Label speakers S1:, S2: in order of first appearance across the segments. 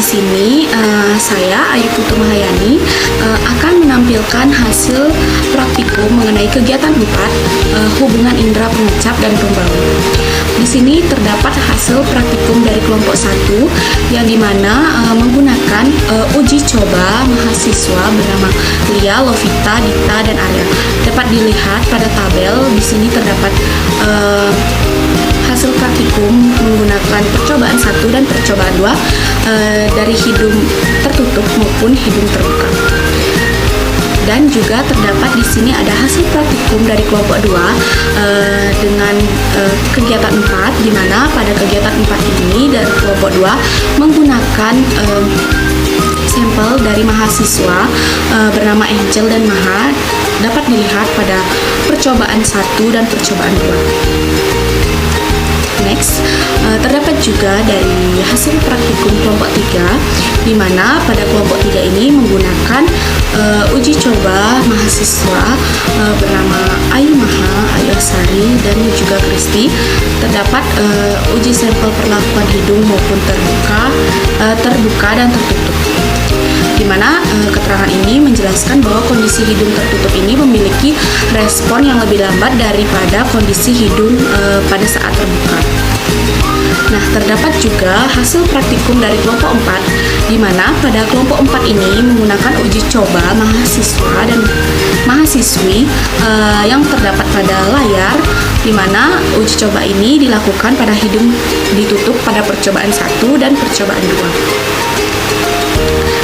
S1: sini saya Ayu Putu Mahayani akan menampilkan hasil praktikum mengenai kegiatan 4 hubungan indera pengecap dan pembau. Di sini terdapat hasil praktikum dari kelompok 1 yang dimana menggunakan uji coba mahasiswa bernama Lia, Lovita, Dita, dan Arya. Dapat dilihat pada tabel di sini terdapat hasil praktikum menggunakan percobaan 1 dan percobaan 2 dari hidung tertutup maupun hidung terbuka. Dan juga terdapat di sini ada hasil praktikum dari kelompok 2 dengan kegiatan 4, di mana pada kegiatan 4 ini dari kelompok 2 menggunakan sampel dari mahasiswa bernama Angel dan Maha. Dapat dilihat pada percobaan 1 dan percobaan 2. Next, terdapat juga dari hasil praktikum kelompok 3, di mana pada kelompok 3 ini menggunakan uji coba mahasiswa bernama Ayu Maha, Ayu Asari, dan juga Kristi. Terdapat uji sampel perlakuan hidung maupun terbuka dan tertutup, di mana keterangan ini menjelaskan bahwa kondisi hidung tertutup ini memiliki respon yang lebih lambat daripada kondisi hidung pada saat terbuka. Nah, terdapat juga hasil praktikum dari kelompok 4, di mana pada kelompok 4 ini menggunakan uji coba mahasiswa dan mahasiswi yang terdapat pada layar, di mana uji coba ini dilakukan pada hidung ditutup pada percobaan 1 dan percobaan 2.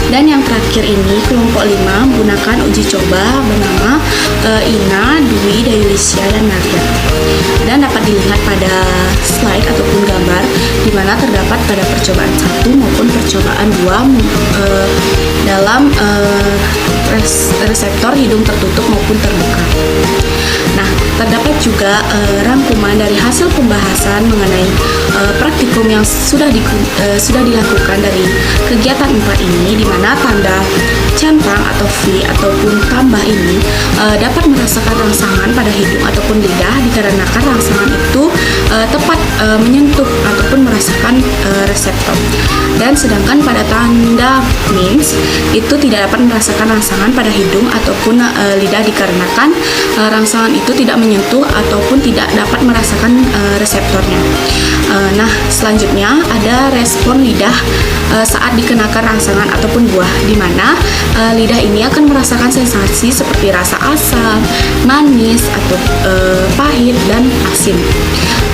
S1: Dan yang terakhir ini kelompok 5 menggunakan uji coba bernama Ina, Dwi, Dayulisya, dan Nadia. Dan dapat dilihat pada slide ataupun gambar di mana terdapat pada percobaan 1 maupun percobaan 2 dalam reseptor hidung tertutup maupun terbuka. Nah, terdapat juga rangkuman dari hasil pembahasan mengenai praktikum yang sudah dilakukan dari kegiatan 4 ini, di mana tanda centang atau V ataupun tambah ini dapat merasakan rangsangan pada hidung ataupun lidah dikarenakan rangsangan itu tepat menyentuh ataupun merasakan reseptor. Dan sedangkan pada tanda means itu tidak dapat merasakan rangsangan pada hidung ataupun lidah dikarenakan rangsangan itu tidak menyentuh ataupun tidak dapat merasakan reseptornya. Nah, selanjutnya ada respon lidah saat dikenakan rangsangan ataupun buah, di mana lidah ini akan merasakan sensasi seperti rasa asam, manis, atau pahit, dan asin.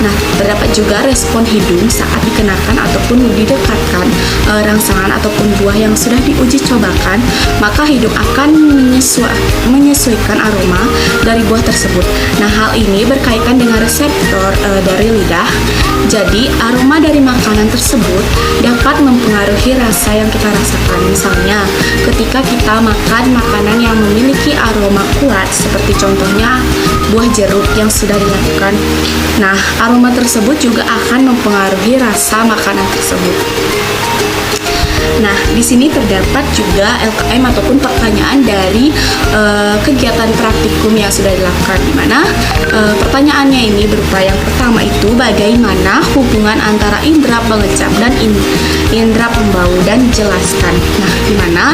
S1: Nah, terdapat juga respon hidung saat dikenakan ataupun didekatkan rangsangan ataupun buah yang sudah diuji cobakan, maka hidung akan menyesuaikan aroma dari buah tersebut. Nah, hal ini berkaitan dengan reseptor dari lidah. Jadi, aroma dari makanan tersebut dapat mempengaruhi rasa yang kita rasakan. Misalnya, ketika kita makan makanan yang memiliki aroma kuat, seperti contohnya buah jeruk yang sudah dilakukan. Nah, aroma tersebut juga akan mempengaruhi rasa makanan tersebut. Nah, di sini terdapat juga LKM ataupun pertanyaan dari kegiatan praktikum yang sudah dilakukan, di mana pertanyaannya ini berupa yang pertama itu bagaimana hubungan antara indera pengecap dan indera pembau, dan jelaskan. Nah, di mana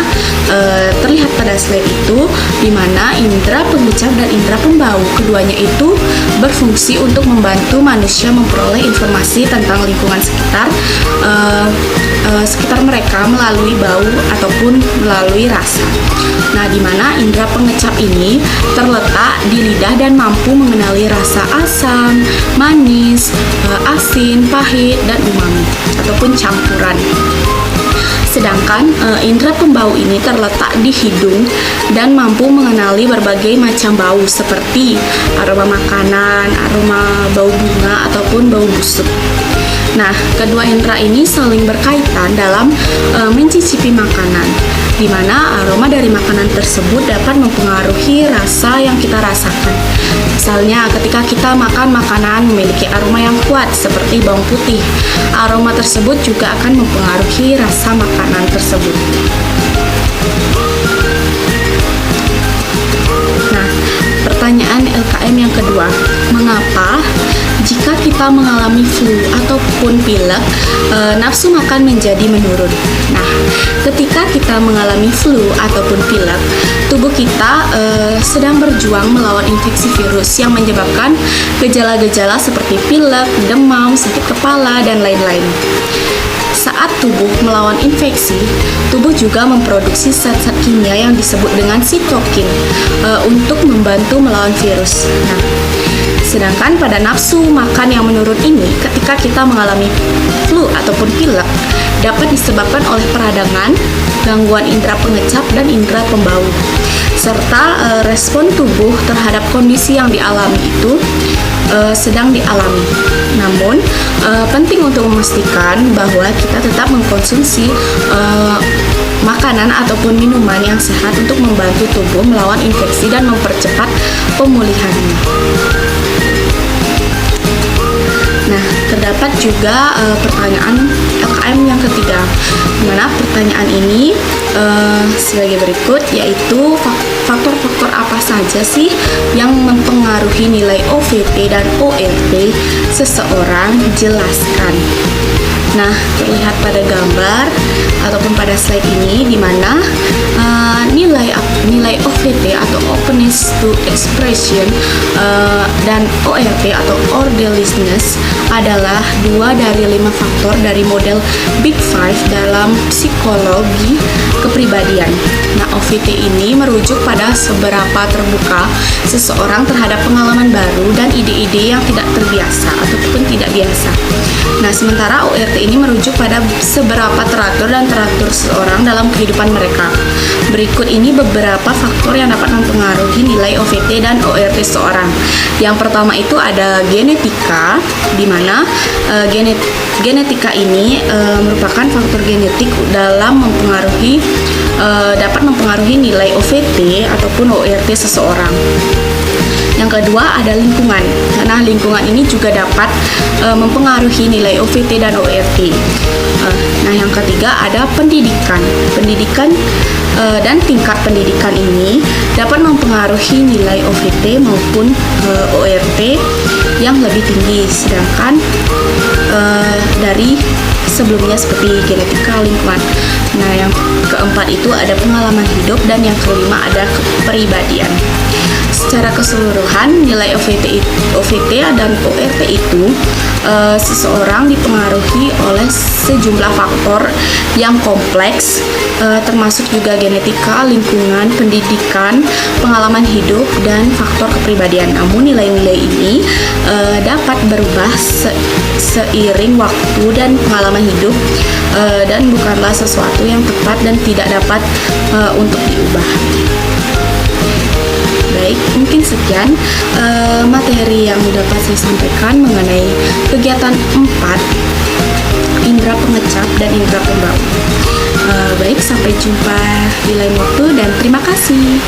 S1: terlihat pada slide itu di mana indera pengecap dan indera pembau keduanya itu berfungsi untuk membantu manusia memperoleh informasi tentang lingkungan sekitar mereka melalui bau ataupun melalui rasa. Nah, di mana indera pengecap ini terletak di lidah dan mampu mengenali rasa asam, manis, asin, pahit, dan umami ataupun campuran. Sedangkan indera pembau ini terletak di hidung dan mampu mengenali berbagai macam bau seperti aroma makanan, aroma bau bunga, ataupun bau busuk. Nah, kedua indera ini saling berkaitan dalam mencicipi makanan, di mana aroma dari makanan tersebut dapat mempengaruhi rasa yang kita rasakan. Misalnya, ketika kita makan makanan memiliki aroma yang kuat seperti bawang putih, aroma tersebut juga akan mempengaruhi rasa makanan tersebut. Nah, pertanyaan LKM yang kedua, mengapa jika kita kita mengalami flu ataupun pilek, nafsu makan menjadi menurun. Nah, ketika kita mengalami flu ataupun pilek, tubuh kita sedang berjuang melawan infeksi virus yang menyebabkan gejala-gejala seperti pilek, demam, sakit kepala, dan lain-lain. Saat tubuh melawan infeksi, tubuh juga memproduksi zat-zat kimia yang disebut dengan sitokin untuk membantu melawan virus. Nah, sedangkan pada nafsu makan yang menurun ini, ketika kita mengalami flu ataupun pilek, dapat disebabkan oleh peradangan, gangguan indera pengecap dan indera pembau, serta respon tubuh terhadap kondisi yang dialami itu sedang dialami. Namun, penting untuk memastikan bahwa kita tetap mengkonsumsi makanan ataupun minuman yang sehat untuk membantu tubuh melawan infeksi dan mempercepat pemulihannya. Nah, terdapat juga pertanyaan LKM yang ketiga, dimana pertanyaan ini sebagai berikut, yaitu faktor-faktor apa saja sih yang mempengaruhi nilai OVT dan ORT seseorang? Jelaskan. Nah, terlihat pada gambar ataupun pada slide ini, di mana nilai OVT atau openness to expression dan ORT atau orderliness adalah 2 dari 5 faktor dari model Big Five dalam psikologi kepribadian. Nah, OVT ini merujuk pada seberapa terbuka seseorang terhadap pengalaman baru dan ide-ide yang tidak terbiasa ataupun tidak biasa. Nah, sementara ORT ini merujuk pada seberapa teratur dan teratur seseorang dalam kehidupan mereka. Berikut ini beberapa faktor yang dapat mempengaruhi nilai OVT dan ORT seseorang. Yang pertama itu ada genetika, di mana genetika ini merupakan faktor genetik dalam dapat mempengaruhi nilai OVT ataupun ORT seseorang. Yang kedua ada lingkungan. Nah, lingkungan ini juga dapat mempengaruhi nilai OVT dan ORT. Nah, yang ketiga ada pendidikan. Pendidikan dan tingkat pendidikan ini dapat mempengaruhi nilai OVT maupun ORT yang lebih tinggi, sedangkan dari sebelumnya seperti genetika, lingkungan. Nah, yang keempat itu ada pengalaman hidup, dan yang kelima ada kepribadian. Secara keseluruhan, nilai OVT dan ORT itu seseorang dipengaruhi oleh sejumlah faktor yang kompleks, termasuk juga genetika, lingkungan, pendidikan, pengalaman hidup, dan faktor kepribadian. Namun nilai-nilai ini dapat berubah seiring waktu dan pengalaman hidup, dan bukanlah sesuatu yang tepat dan tidak dapat untuk diubah. Baik, mungkin sekian materi yang dapat saya sampaikan mengenai kegiatan 4 indera pengecap dan indera pembau. Baik, sampai jumpa di lain waktu dan terima kasih.